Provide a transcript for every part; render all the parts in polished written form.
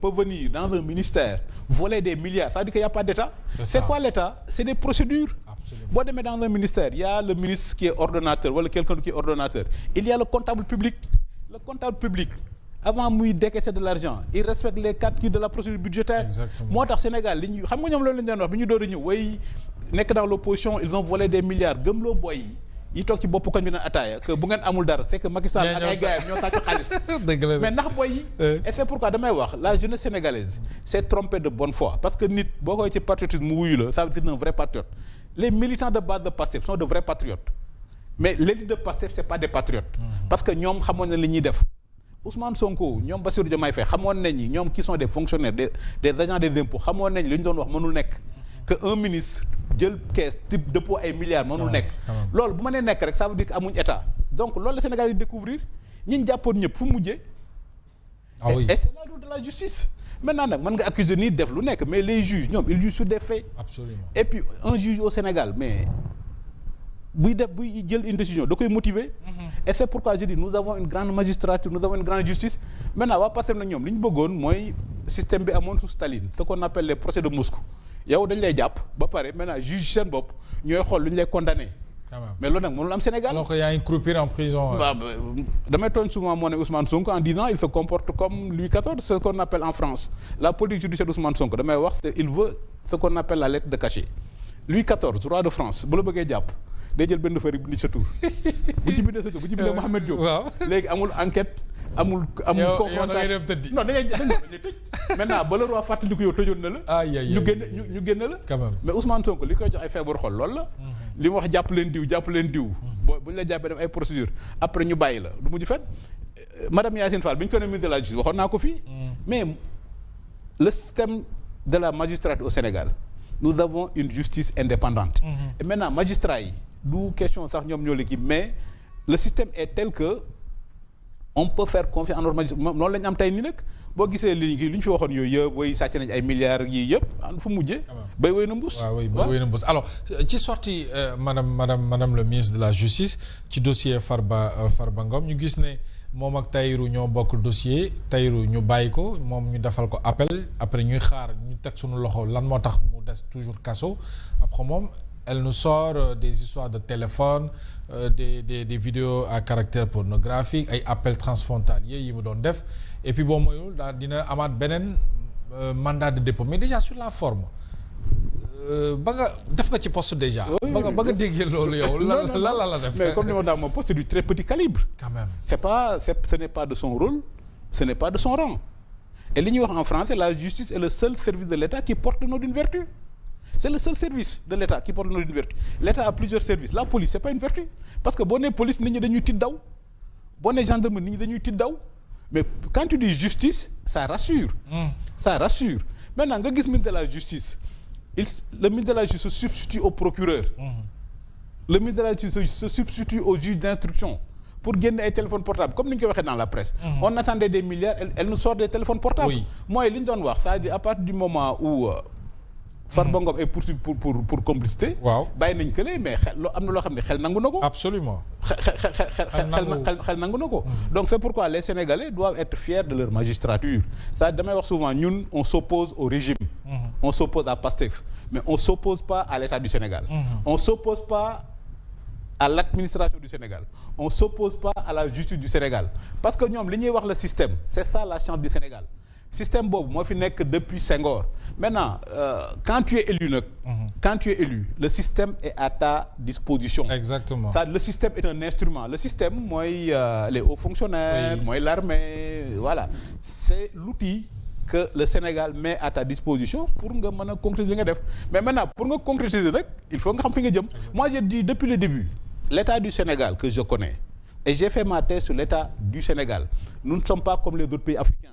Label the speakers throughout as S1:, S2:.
S1: peut venir dans un ministère voler des milliards, ça veut dire qu'il n'y a pas d'État. C'est quoi l'État? C'est des procédures. Boo demee dans un ministère, il y a le ministre qui est ordonnateur wala quelqu'un qui est ordonnateur. Il y a le comptable public. Le comptable public, avant muy décaisser de l'argent, il respecte les 4 de la procédure budgétaire. Moo tax Sénégal li ñu xam nga ñoom loolu la ñu doon wax bi ñu door a ñëw way nekk dans l'opposition, ils ont volé des milliards gëmloo boy yi toog ci bopp koñ bi naan ataaya que bu ngeen amul dara c'est que Macky Sall ak ay gaayam ñoo sàcc xaalis. Mais ndax boy yi. Et c'est pourquoi damay wax la jeunesse sénégalaise s'est trompée de bonne foi parce que nit boo koy ci patriotisme mu wuyu la ça veut dire un vrai patriote. Les militants de base de Pastef sont de vrais patriotes mais l'élite de Pastef c'est pas des patriotes. Parce que ñoom xamoon na li ñuy def. Ousmane Sonko ñoom Bassirou Diomaye Faye xamoon nañ ni ñoom qui sont des fonctionnaires des agents des impôts xamoon nañ li ñu doon wax mënul nekk. Que un ministre jël caisse type dépôt ay milliards mënul nekk. Loolu bu ma nee nekk rek ça veut dire que amuñ état donc loolu la Sénégal yi découvrir ñi ñu jàppoon ñëpp fu mu mujjee. Et c'est la route de la justice. Maintenant nag mën nga accuser nii def lu nekk mais les juges ñoom ils jugent sur des faits. Absolument. Et puis un juge au Sénégal mais buy jël une décision da koy motiver. Et c'est pourquoi je dis nous avons une grande magistrature nous avons une grande justice. Maintenant waa Pastef nag ñoom li ñu bëggoon mooy système bi amoon sous Staline ce qu'on appelle les procès de Moscou yow dañ lay jàpp ba pare maintenant juge seen bopp ñooy xool lu ñu lay condamné. Mais loolu nag mënul am Sénégal.
S2: Alors qu'il y a un croupir en prison.
S1: Damay tooñ souvent moo ne Ousmane Sonko en disant il se comporte comme Louis XIV ce qu'on appelle en France la politique judiciaire d'Ousmane Sonko damay wax il veut ce qu'on appelle la lettre de cachet. Louis XIV roi de France bu la bëggee jàpp day jël benn feuille bind sa tur bu ci bindee sa tur bu ci bindee Mohamed Diop. Léegi amul enquête. amul confrontation non da ngay tëj maintenant ba le roi fàttali ko yow tëjoon na la. ñu génne la. Mais Ousmane Sonko li koy jox ay feebar xol loolu la. li mu wax jàpp leen diw. bu ñu la jàppee def ay procédure après ñu bàyyi la du mujj fen madame Yacine Fall bi ñu ko ne ministre de la justice waxoon naa ko fii. Mais le système de la magistrature au Sénégal nous avons une justice indépendante. Et maintenant magistrats yi du question sax ñoom ñoo l'équipe mais le système est tel que. On peut faire confiance en normal noonu la ñu am tey nii nag boo gisee li ñu fi waxoon yooyu yëpp way sàcc nañ ay milliards yii yëpp fu mujjee. bay wéy na mbuus.
S2: waaw bay wéy na mbuus alors ci sorti madame le ministre de la justice ci dossier Farba Ngom ñu gis ne moom ak Tahirou ñoo bokk dossier Tahirou ñu bàyyi ko moom ñu defal ko appel après ñuy xaar ñu teg suñu loxo lan moo tax mu des toujours kaso après moom. Elle nous sort des histoires de téléphone des vidéos à caractère pornographique ay appels transfrontaliers yi mu doon def et puis boo moyul daal dina amaat beneen mandat de dépôt mais déjà sur la forme ba nga def nga ci poste déjà. ba nga déggee loolu yow. lan la def.
S1: Mais comme ni ma daan mon poste c'est du très petit calibre.
S2: Quand même.
S1: Ce n'est pas de son rôle ce n'est pas de son rang et li ñuy wax en français la justice est le seul service de l'État qui porte le nom d'une vertu. C'est le seul service de l'État qui porte le nom d'une vertu. L'État a plusieurs services. La police, c'est pas une vertu. Parce que boo nee police nit ñi dañuy tiit daw boo nee gendarmerie nit ñi dañuy tiit daw mais quand tu dis justice ça rassure. Ça rassure. Maintenant nga gis ministre de la justice le ministre de la justice se substitue au procureur. Le ministre de la justice se substitue au juge d'instruction pour génne ay téléphones portables comme ni ñu ko waxee dans la presse. On attendait des milliards elle nous sort des téléphones portables. Mooy li ñu doon wax c'est-à-dire à partir du moment où. Farba Ngom est poursuivi pour complicité. waaw bàyyi nañ que mais am na loo xam ne xel nangu na ko.
S2: Absolument.
S1: xel nangu na ko. Donc c'est pourquoi les Sénégalais doivent être fiers de leur magistrature. Ça damay wax souvent ñun on s'oppose au régime. On s'oppose à Pastef mais on s'oppose pas à l'État du Sénégal. On s'oppose pas à l'administration du Sénégal. On s'oppose pas à la justice du Sénégal parce que ñoom li ñuy wax le système c'est ça la chance du Sénégal. Système boobu moo fi nekk depuis Senghor maintenant quand tu es élu nag. Quand tu es élu le système est à ta disposition.
S2: Exactement.
S1: Le système est un instrument le système mooy les hauts fonctionnaires. mooy l'armée voilà c'est l'outil que le Sénégal met à ta disposition pour nga mën a concrétiser li nga def mais maintenant pour nga concrétiser nag il faut nga xam fi nga jëm. Moi j'ai dit depuis le début l'État du Sénégal que je connais et j'ai fait ma thèse sur l'État du Sénégal nous ne sommes pas comme les autres pays africains.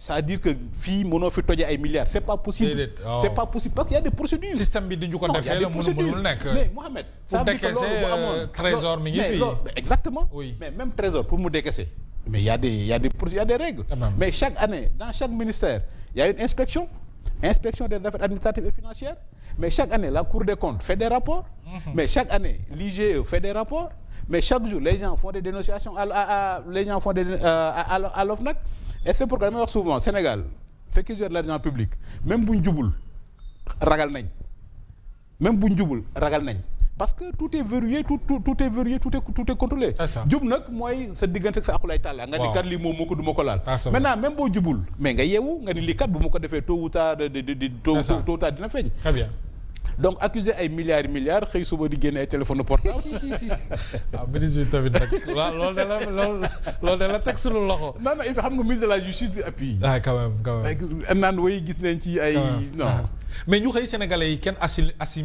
S1: C'est-à-dire que fii mënoo fi tojee ay milliards c'est pas possible. C'est pas possible parce qu'il y a des procédures.
S2: Système bi duñu ko defee la mënul nekk.
S1: Mais Mohamed.
S2: pour décaisser trésor mi ngi fii.
S1: Exactement. Oui. Mais même trésor pour mu décaisser. Mais il y a des règles. Mais chaque année dans chaque ministère il y a une inspection des affaires administratives et financières. Mais chaque année la Cour des comptes fait des rapports. Mais chaque année l'IGE fait des rapports. Mais chaque jour les gens font des dénonciations à l'OFNAC. Et c'est pourquoi damay wax souvent Sénégal fekkee gère l'argent public même bu ñu jubul ragal nañ même bu ñu jubul ragal nañ parce que tout est verrouillé tout est verrouillé tout est contrôlé. jub nag mooy sa diggante ak sa akulay tàlla. nga ni kat lii moom moo ko du ma ko laal. maintenant même boo jubul mais nga yeewu nga ni lii kat bu ma ko defee tôt ou tard tôt ou tard dina feeñ.
S2: très bien.
S1: donc accuser ay milliards xëy suba di génne ay téléphone portable.
S2: waaw ministre bi tamit nag loolu de la teg suñu loxo.
S1: non et puis xam nga ministre de la justice bi appui.
S2: ah quand même.
S1: naan way gis nañ ci ay. non
S2: mais ñu xëy sénégalais yi kenn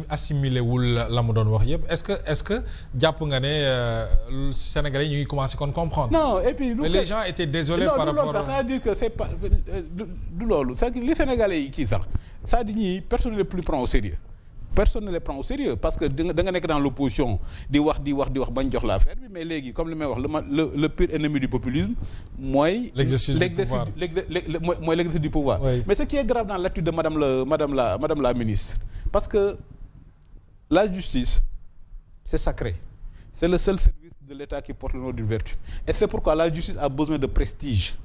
S2: assimilé wul la mu doon wax yëpp est-ce que jàpp nga ne sénégalais yi ñu ngi commencé kon comprendre.
S1: non et puis
S2: mais les gens étaient désolés par rapport
S1: c'est-à-dire que c'est pas du loolu c'est-à-dire que les sénégalais yi kii sax c'est-à-dire ñii personne ne les plus prend au sérieux personne ne les prend au sérieux parce que da nga nekk dans l'opposition di wax bañ jox la affaire bi mais léegi comme li may wax le pire ennemi du populisme mooy
S2: l'exercice du pouvoir
S1: mooy l'exercice du pouvoir. Oui. Mais ce qui est grave dans l'attitude de madame la ministre parce que la justice c'est sacré c'est le seul service de l'État qui porte le nom d'une vertu et c'est pourquoi la justice a besoin de prestige.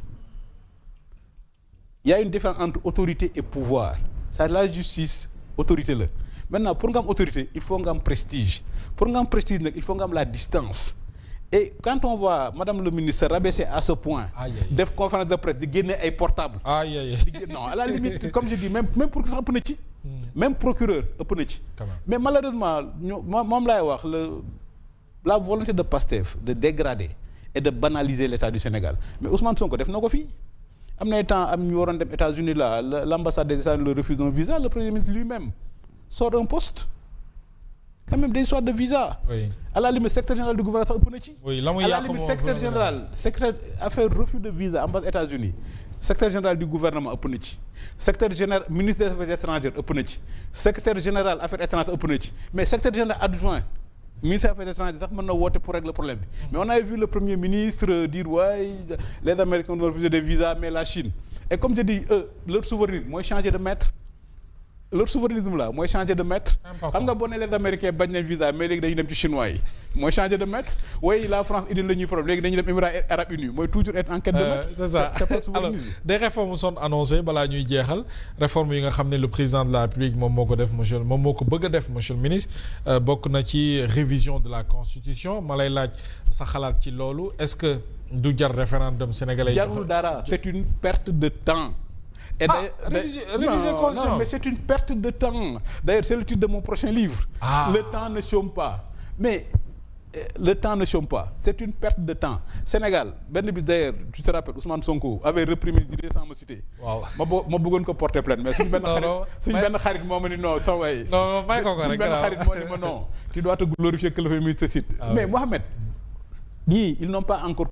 S1: Il y a une différence entre autorité et pouvoir. C'est-à-dire la justice autorité la. Maintenant pour nga am autorité il faut nga am prestige pour nga am prestige nag il faut nga am la distance et quand on voit madame le ministre rabaisser à ce point def conférence de presse di génne ay portable non à la limite comme je dis même procureur ëpp na ci même procureur ëpp na ci mais malheureusement moom laay wax la volonté de Pastef de dégrader et de banaliser l'État du Sénégal mais Ousmane Sonko def na ko fii am na temps am ñu waroon dem États-Unis là l'ambassade des États-Unis le refuse d'un visa le premier ministre lui-même sort un poste quand même des histoires de visa. Oui. À la limite secrétaire général du gouvernement sax ëpp na ci.
S2: oui la muy
S1: à la limite secrétaire général affaire refus de visa ambassade États-Unis secrétaire général du gouvernement ëpp na ci. secrétaire général ministre des affaires étrangères ëpp na ci. secrétaire général affaires étrangères ëpp na ci mais secrétaire général adjoint ministre des affaires étrangères sax mën na woote pour régler problème bi. mais on avait vu le premier ministre dire les Américains vont refuser des visas mais la Chine et comme je dis leur souverainisme mooy changer de maître. leur souverainisme là mooy changer de maître. xam nga boo nee les Américains bañ nañ visa mais léegi dañuy dem ci chinois yi mooy changer de maître oui la France indi la ñuy problème léegi dañuy dem Émirats arabes unis mooy toujours être en quête de maître.
S2: c'est ça alors des réformes sont annoncées balaa ñuy jeexal réformes yi nga xam ne le président de la République moom moo ko def moom moo ko bëgg a def monsieur le ministre bokk na ci révision de la constitution ma lay laaj sa xalaat ci loolu est-ce que du jar référendum sénégalais.
S1: jarul dara c'est une perte de temps.
S2: Réviser constitution.
S1: Non, mais c'est une perte de temps. D'ailleurs, c'est le titre de mon prochain livre. Le temps ne chôme pas. Mais le temps ne chôme pas. C'est une perte de temps. Sénégal, benn bis d'ailleurs, tu te rappelles, Ousmane Sonko avait repris mes idées sans me citer. Waaw. ma bëggoon ko porter plainte mais suñu benn xarit moo ma ni non sa waay.
S2: non may ko rek.
S1: suñu benn xarit moo ni ma non. Tu dois te glorifier que le féministe te cite. Mais Mohamed, ñii ils n'ont pas encore